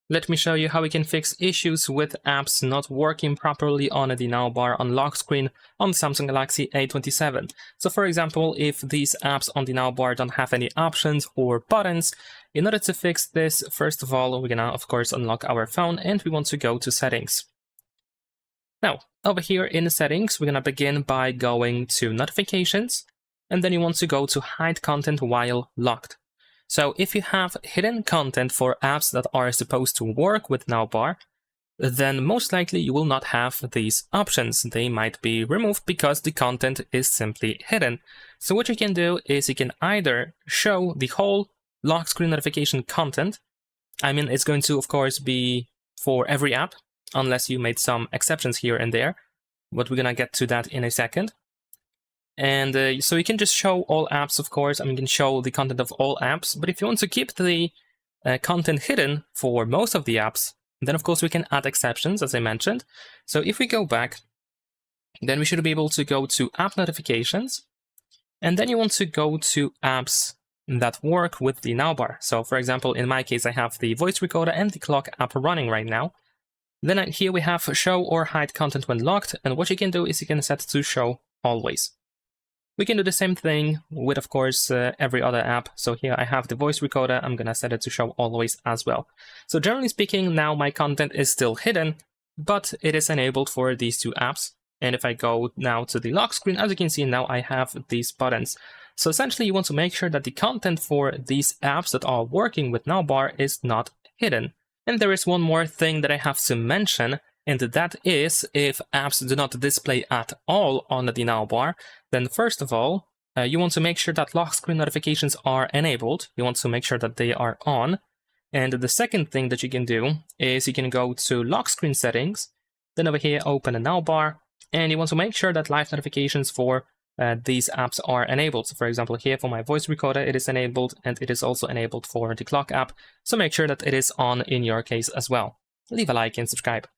Let me show you how we can fix issues with apps not working properly on the navbar on lock screen on Samsung Galaxy A27. So for example, if these apps on the navbar don't have any options or buttons, in order to fix this, first of all, we're gonna of course unlock our phone and we want to go to settings. Now, over here in the settings, we're gonna begin by going to notifications, and then you want to go to hide content while locked. So if you have hidden content for apps that are supposed to work with navbar, then most likely you will not have these options. They might be removed because the content is simply hidden. So what you can do is you can either show the whole lock screen notification content. I mean, it's going to, of course, be for every app, unless you made some exceptions here and there, but we're gonna get to that in a second. And so you can just show all apps, of course. I mean, you can show the content of all apps, but if you want to keep the content hidden for most of the apps, then of course we can add exceptions, as I mentioned. So if we go back, then we should be able to go to app notifications, and then you want to go to apps that work with the navbar. So for example, in my case, I have the voice recorder and the clock app running right now. Then here we have show or hide content when locked, and what you can do is you can set to show always. We can do the same thing with, of course, every other app. So here I have the voice recorder. I'm going to set it to show always as well. So generally speaking, now my content is still hidden, but it is enabled for these two apps. And if I go now to the lock screen, as you can see, now I have these buttons. So essentially, you want to make sure that the content for these apps that are working with navbar is not hidden. And there is one more thing that I have to mention, and that is if apps do not display at all on the navbar, then first of all, you want to make sure that lock screen notifications are enabled. You want to make sure that they are on. And the second thing that you can do is you can go to lock screen settings, then over here open a navbar, and you want to make sure that live notifications for these apps are enabled. So for example, here for my voice recorder, it is enabled, and it is also enabled for the clock app. So make sure that it is on in your case as well. Leave a like and subscribe.